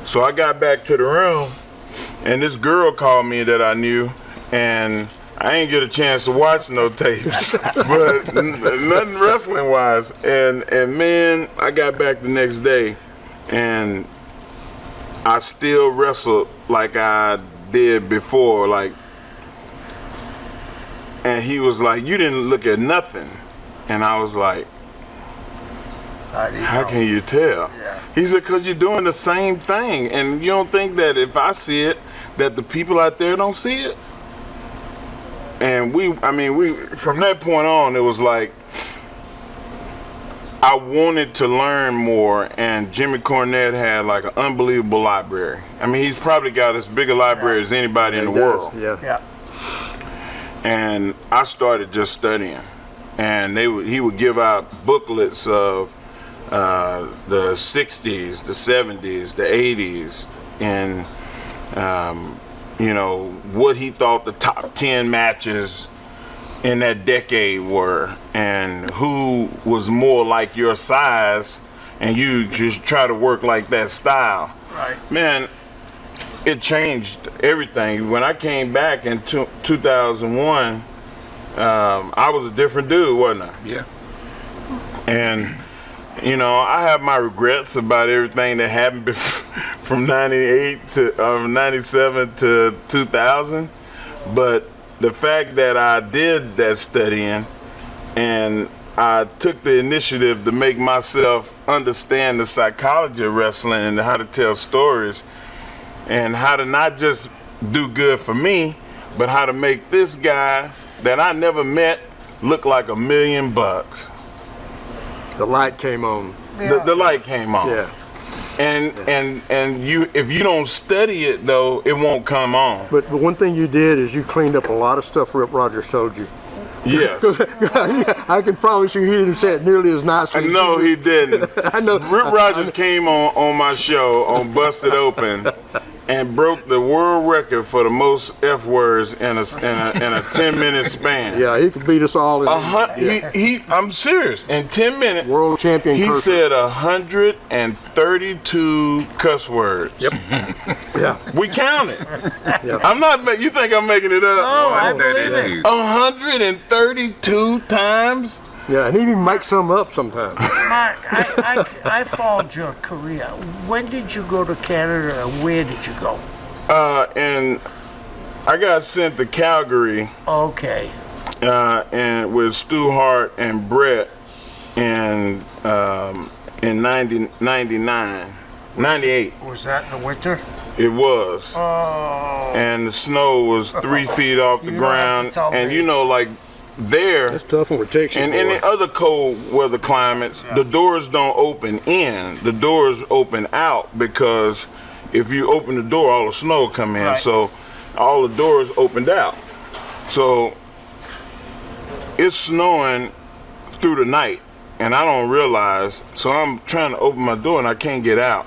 So I got back to the room, and this girl called me that I knew, and I ain't get a chance to watch no tapes, but nothing wrestling wise. And man, I got back the next day, and I still wrestled like I did before, like. And he was like, "You didn't look at nothing," and I was like, "How can you tell?" Yeah. He said, "'Cause you're doing the same thing, and you don't think that if I see it, that the people out there don't see it." And we from that point on, it was like I wanted to learn more, and Jimmy Cornette had like an unbelievable library. I mean, he's probably got as big a library as anybody in the world. Yeah. And I started just studying, and he would give out booklets of the 60s, the 70s, the 80s, and you know, what he thought the top 10 matches in that decade were, and who was more like your size, and you just try to work like that style. Right. Man, it changed everything. When I came back in 2001, I was a different dude, wasn't I? Yeah. And you know, I have my regrets about everything that happened from 98 to 97 to 2000, but the fact that I did that studying and I took the initiative to make myself understand the psychology of wrestling and how to tell stories and how to not just do good for me, but how to make this guy that I never met look like $1 million. The light came on. The light came on. Yeah. And you, if you don't study it though, it won't come on. But one thing you did is you cleaned up a lot of stuff Rip Rogers told you. Yeah. I can promise you he didn't say it nearly as nicely. No, he didn't. I know. Rip Rogers came on my show on Busted Open, and broke the world record for the most F words in a 10-minute span. Yeah, he could beat us all. I'm serious. In 10 minutes, world champion. He cursor. said 132 cuss words. Yep. Yeah. We counted. Yeah. I'm not. You think I'm making it up? Oh, I believe it. 132 times. Yeah, and he even makes some up sometimes. Mark, I followed your career. When did you go to Canada and where did you go? And I got sent to Calgary. Okay. And with Stu Hart and Brett in 98. Was that in the winter? It was. Oh. And the snow was 3 feet off the You don't have to ground. tell And me. you know, like there, That's tough when we're Texas. and in the other cold weather climates, the doors don't open in. The doors open out because if you open the door, all the snow will come in. Right. So all the doors opened out. So it's snowing through the night, and I don't realize. So I'm trying to open my door, and I can't get out.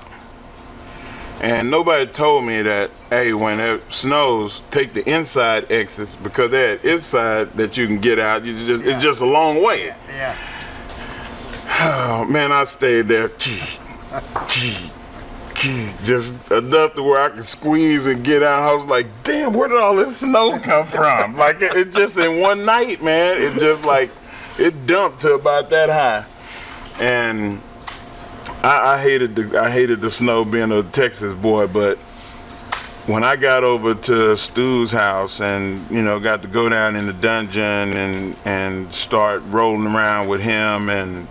And nobody told me that, hey, when it snows, take the inside exits because that inside that you can get out, it's just a long way. Yeah. Oh, man, I stayed there. Just enough to where I could squeeze and get out. I was like, damn, where did all this snow come from? Like, it just in one night, man, it just like, it dumped to about that high. And I hated the snow being a Texas boy, but when I got over to Stu's house and, you know, got to go down in the dungeon and start rolling around with him and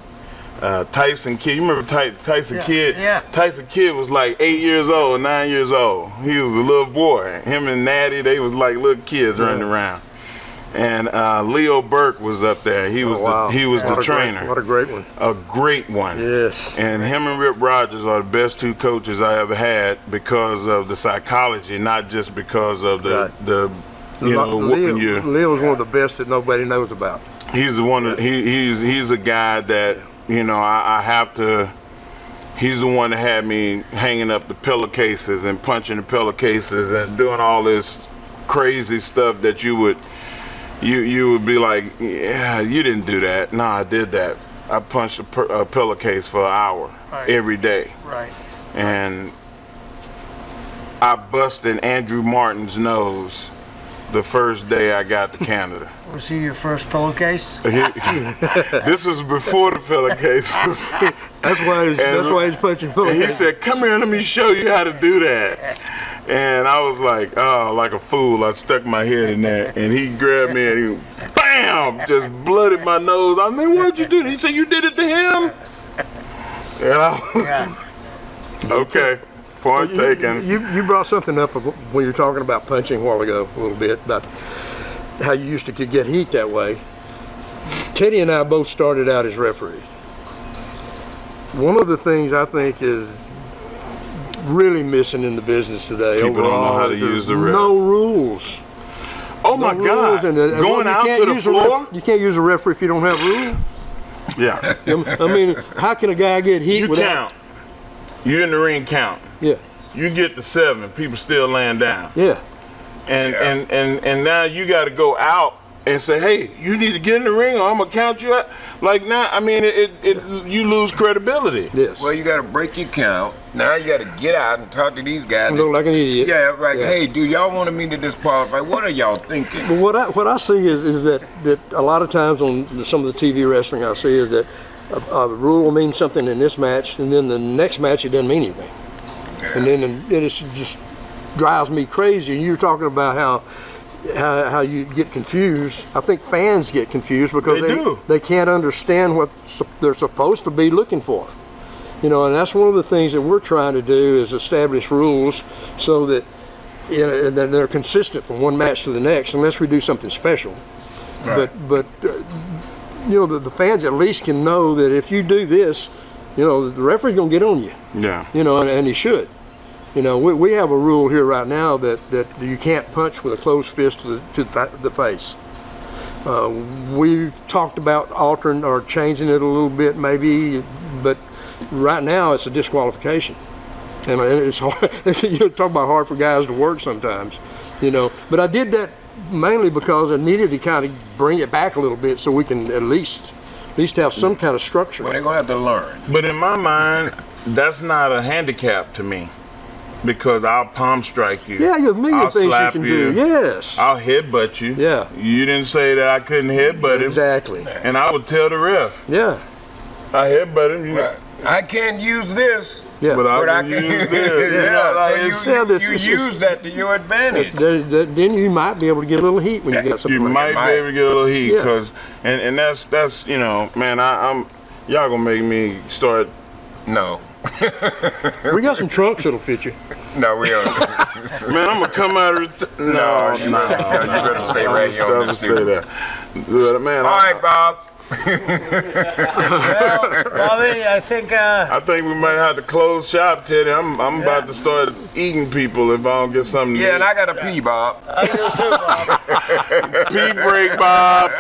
Tyson Kidd. You remember Tyson Kidd? Yeah. Tyson Kidd was like 8 years old, 9 years old. He was a little boy. Him and Natty, they was like little kids running around. And Leo Burke was up there. He was the trainer. What a great one. A great one. Yes. And him and Rip Rogers are the best two coaches I ever had because of the psychology, not just because of the whooping you. Leo's one of the best that nobody knows about. He's the one. He's a guy that, you know, I have to. He's the one that had me hanging up the pillowcases and punching the pillowcases and doing all this crazy stuff that you would be like, yeah, you didn't do that. No, I did that. I punched a pillowcase for an hour every day. Right. And I busted Andrew Martin's nose the first day I got to Canada. Was he your first pillowcase? This is before the pillowcases. That's why he's punching And pillowcases. he said, come here, let me show you how to do that. And I was like, oh, like a fool. I stuck my head in there. And he grabbed me and he, bam, just blooded my nose. I mean, what'd you do? He said, you did it to him? And I was, okay, point taken. You brought something up when you were talking about punching a while ago, a little bit, about how you used to get heat that way. Teddy and I both started out as referees. One of the things I think is really missing in the business today. People don't know how to use the ref. No rules. Oh my God! Going out to the floor? You can't use a referee if you don't have rules. Yeah. I mean, how can a guy get heat You without? count. You in the ring count. Yeah. You get to 7, people still laying down. Yeah. And now you got to go out and say, hey, you need to get in the ring or I'm gonna count you out. Like now, I mean, you lose credibility. Yes. Well, you got to break your count. Now you got to get out and talk to these guys. You look like an idiot. Yeah, like, Yeah. hey, do y'all want me to disqualify? What are y'all thinking? But what I see is that a lot of times on some of the TV wrestling I see is that a rule will mean something in this match, and then the next match it doesn't mean anything. And then it just drives me crazy. And you're talking about how you get confused. I think fans get confused because they can't understand what they're supposed to be looking for. You know, and that's one of the things that we're trying to do is establish rules so that and then they're consistent from one match to the next, unless we do something special. Right. But you know, the fans at least can know that if you do this, you know, the referee's gonna get on you. Yeah. You know, and he should. You know, we have a rule here right now that you can't punch with a closed fist to the face. We talked about altering or changing it a little bit maybe, but right now it's a disqualification. And it's hard. You talk about hard for guys to work sometimes, you know. But I did that mainly because I needed to kind of bring it back a little bit so we can at least have some kind of structure. Well, they're gonna have to learn. But in my mind, that's not a handicap to me, because I'll palm strike you. Yeah, you have a million I'll things you slap can do. Yes. I'll headbutt you. Yeah. You didn't say that I couldn't headbutt him. Exactly. And I would tell the ref, Yeah. I headbutt him. You know, I can't use this, Yeah. but I but can use this. You know, like, it's- you use that to your advantage. Then you might be able to get a little heat when you got something you like might be able to get a little heat, Yeah. cause and that's you know, man, I'm y'all gonna make me start. No, that. We got some trunks that'll fit you. no, we don't. Man, I'm gonna come out of No, you better stay right here on this say studio. that. But, man, All right, Bob. Well, Bobby, I think I think we might have to close shop, Teddy. I'm about to start eating people if I don't get something. Yeah, and to I got a pee, Bob. I do too, Bob. eat. Pee break, Bob.